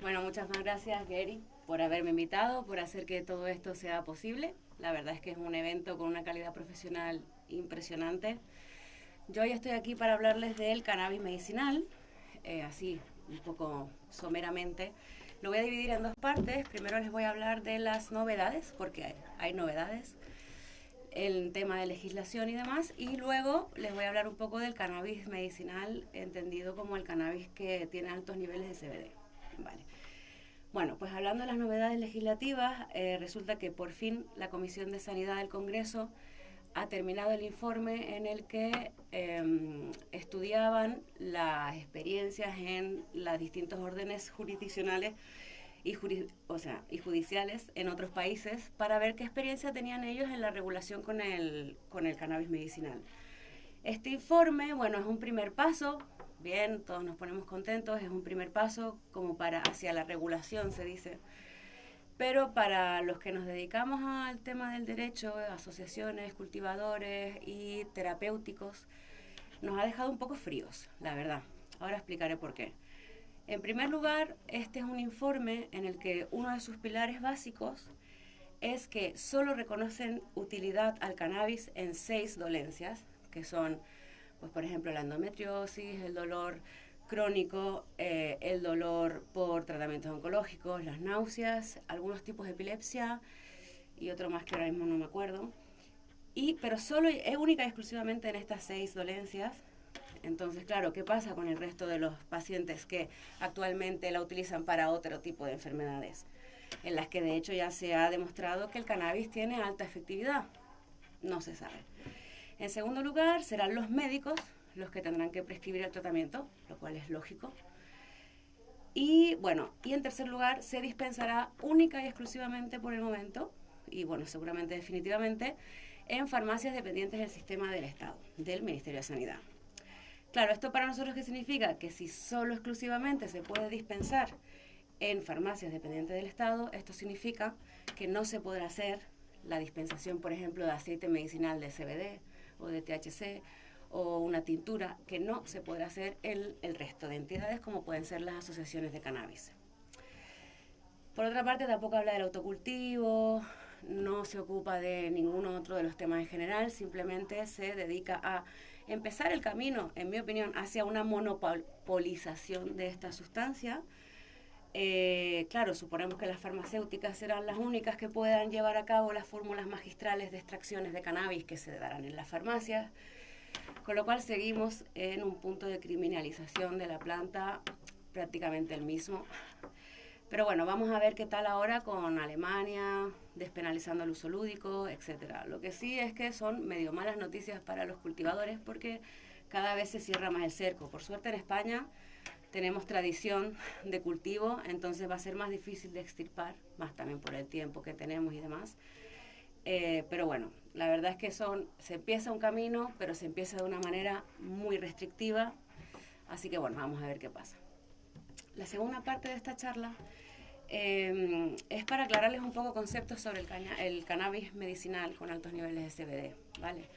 Bueno, muchas más gracias, Gary, por haberme invitado, por hacer que todo esto sea posible. La verdad es que es un evento con una calidad profesional impresionante. Yo hoy estoy aquí para hablarles del cannabis medicinal, así un poco someramente. Lo voy a dividir en dos partes. Primero les voy a hablar de las novedades, porque hay novedades, el tema de legislación y demás, y luego les voy a hablar un poco del cannabis medicinal, entendido como el cannabis que tiene altos niveles de CBD. Vale. Bueno, pues hablando de las novedades legislativas, resulta que por fin la Comisión de Sanidad del Congreso ha terminado el informe en el que estudiaban las experiencias en las distintos órdenes jurisdiccionales y judiciales en otros países para ver qué experiencia tenían ellos en la regulación con el cannabis medicinal. Este informe, bueno, es un primer paso, bien, todos nos ponemos contentos, es un primer paso como para hacia la regulación, se dice. Pero para los que nos dedicamos al tema del derecho, asociaciones, cultivadores y terapéuticos, nos ha dejado un poco fríos, la verdad. Ahora explicaré por qué. En primer lugar, este es un informe en el que uno de sus pilares básicos es que solo reconocen utilidad al cannabis en 6 dolencias, que son, pues por ejemplo, la endometriosis, el dolor crónico, el dolor por tratamientos oncológicos, las náuseas, algunos tipos de epilepsia y otro más que ahora mismo no me acuerdo. Pero solo es única y exclusivamente en estas 6 dolencias. Entonces, claro, ¿qué pasa con el resto de los pacientes que actualmente la utilizan para otro tipo de enfermedades? En las que de hecho ya se ha demostrado que el cannabis tiene alta efectividad. No se sabe. En segundo lugar, serán los médicos los que tendrán que prescribir el tratamiento, lo cual es lógico. Y bueno, y en tercer lugar, se dispensará única y exclusivamente por el momento, y bueno, seguramente definitivamente, en farmacias dependientes del sistema del Estado, del Ministerio de Sanidad. Claro, ¿esto para nosotros qué significa? Que si solo exclusivamente se puede dispensar en farmacias dependientes del Estado, esto significa que no se podrá hacer la dispensación, por ejemplo, de aceite medicinal de CBD o de THC o una tintura, que no se podrá hacer en el resto de entidades como pueden ser las asociaciones de cannabis. Por otra parte, tampoco habla del autocultivo, no se ocupa de ningún otro de los temas en general, simplemente se dedica a empezar el camino, en mi opinión, hacia una monopolización de esta sustancia. Claro, suponemos que las farmacéuticas serán las únicas que puedan llevar a cabo las fórmulas magistrales de extracciones de cannabis que se darán en las farmacias, con lo cual seguimos en un punto de criminalización de la planta prácticamente el mismo. Pero bueno, vamos a ver qué tal ahora con Alemania, despenalizando el uso lúdico, etcétera. Lo que sí es que son medio malas noticias para los cultivadores porque cada vez se cierra más el cerco. Por suerte en España tenemos tradición de cultivo, entonces va a ser más difícil de extirpar, más también por el tiempo que tenemos y demás. Pero bueno, la verdad es que se empieza un camino, pero se empieza de una manera muy restrictiva, así que bueno, vamos a ver qué pasa. La segunda parte de esta charla es para aclararles un poco conceptos sobre el cannabis medicinal con altos niveles de CBD, ¿vale?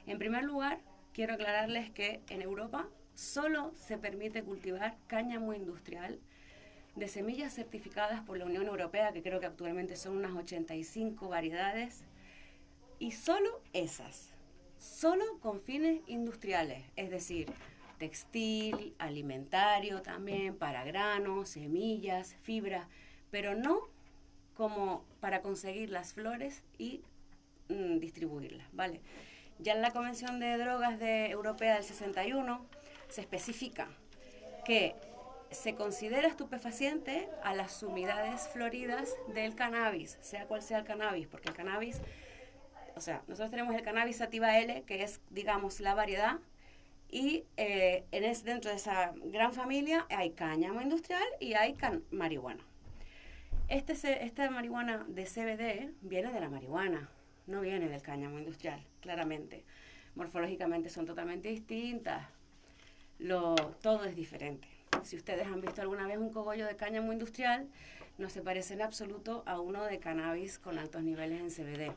En primer lugar, quiero aclararles que en Europa solo se permite cultivar cáñamo industrial de semillas certificadas por la Unión Europea, que creo que actualmente son unas 85 variedades, y solo esas, solo con fines industriales, es decir, textil, alimentario también, para granos, semillas, fibras, pero no como para conseguir las flores y distribuirlas, ¿vale? Ya en la Convención de Drogas Europea del 61 se especifica que se considera estupefaciente a las unidades floridas del cannabis, sea cual sea el cannabis, porque el cannabis, o sea, nosotros tenemos el cannabis sativa L, que es, digamos, la variedad, y dentro de esa gran familia hay cáñamo industrial y hay marihuana. Esta marihuana de CBD viene de la marihuana, no viene del cáñamo industrial, claramente. Morfológicamente son totalmente distintas, todo es diferente. Si ustedes han visto alguna vez un cogollo de cáñamo industrial, no se parece en absoluto a uno de cannabis con altos niveles en CBD.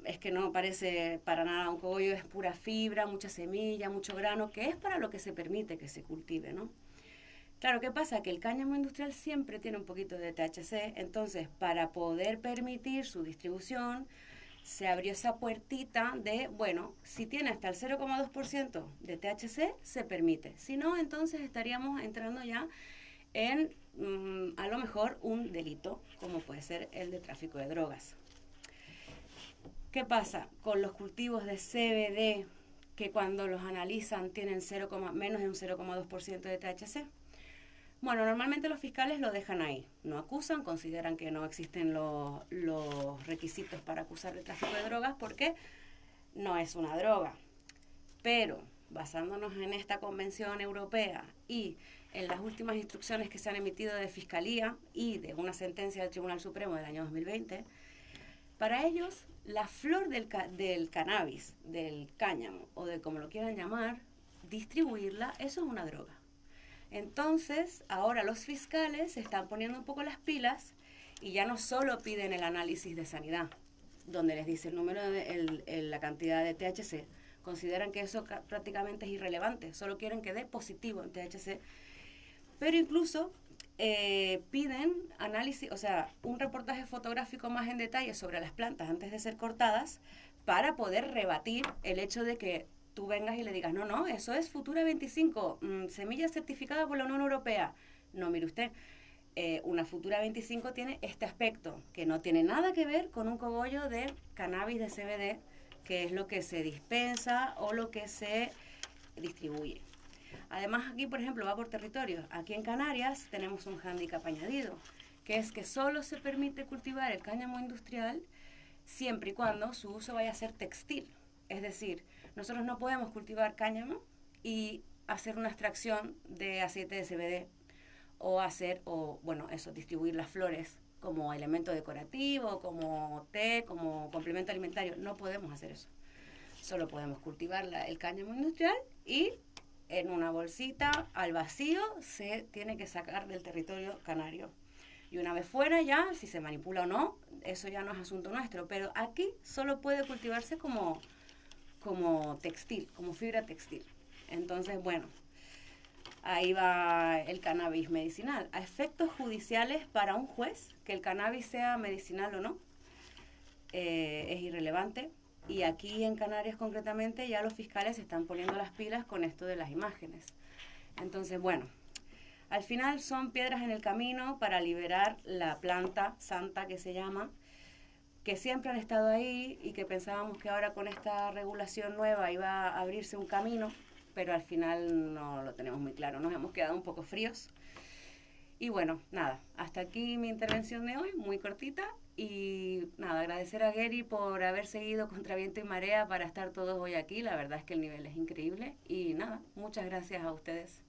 Es que no parece para nada un cogollo, es pura fibra, mucha semilla, mucho grano, que es para lo que se permite que se cultive, ¿no? Claro, ¿qué pasa? Que el cáñamo industrial siempre tiene un poquito de THC, entonces para poder permitir su distribución, se abrió esa puertita de, bueno, si tiene hasta el 0,2% de THC, se permite. Si no, entonces estaríamos entrando ya en a lo mejor un delito, como puede ser el de tráfico de drogas. ¿Qué pasa con los cultivos de CBD que cuando los analizan tienen 0, menos de un 0,2% de THC? Bueno, normalmente los fiscales lo dejan ahí, no acusan, consideran que no existen los requisitos para acusar de tráfico de drogas porque no es una droga. Pero basándonos en esta convención europea y en las últimas instrucciones que se han emitido de Fiscalía y de una sentencia del Tribunal Supremo del año 2020, para ellos la flor del cannabis, del cáñamo o de como lo quieran llamar, distribuirla, eso es una droga. Entonces, ahora los fiscales se están poniendo un poco las pilas y ya no solo piden el análisis de sanidad, donde les dice el número la cantidad de THC, consideran que eso prácticamente es irrelevante, solo quieren que dé positivo en THC, pero incluso piden análisis, o sea, un reportaje fotográfico más en detalle sobre las plantas antes de ser cortadas para poder rebatir el hecho de que tú vengas y le digas, no, no, eso es Futura 25, semilla certificada por la Unión Europea. No, mire usted, una Futura 25 tiene este aspecto, que no tiene nada que ver con un cogollo de cannabis de CBD, que es lo que se dispensa o lo que se distribuye. Además, aquí, por ejemplo, va por territorio. Aquí en Canarias tenemos un hándicap añadido, que es que solo se permite cultivar el cáñamo industrial siempre y cuando su uso vaya a ser textil. Es decir, nosotros no podemos cultivar cáñamo y hacer una extracción de aceite de CBD distribuir las flores como elemento decorativo, como té, como complemento alimentario. No podemos hacer eso. Solo podemos cultivar el cáñamo industrial y en una bolsita al vacío se tiene que sacar del territorio canario. Y una vez fuera ya, si se manipula o no, eso ya no es asunto nuestro. Pero aquí solo puede cultivarse como textil, como fibra textil. Entonces, bueno, ahí va el cannabis medicinal. A efectos judiciales para un juez, que el cannabis sea medicinal o no, es irrelevante. Y aquí en Canarias concretamente ya los fiscales se están poniendo las pilas con esto de las imágenes. Entonces, bueno, al final son piedras en el camino para liberar la planta santa que se llama, que siempre han estado ahí y que pensábamos que ahora con esta regulación nueva iba a abrirse un camino, pero al final no lo tenemos muy claro, nos hemos quedado un poco fríos. Y bueno, nada, hasta aquí mi intervención de hoy, muy cortita. Y nada, agradecer a Gary por haber seguido contra viento y marea para estar todos hoy aquí. La verdad es que el nivel es increíble. Y nada, muchas gracias a ustedes.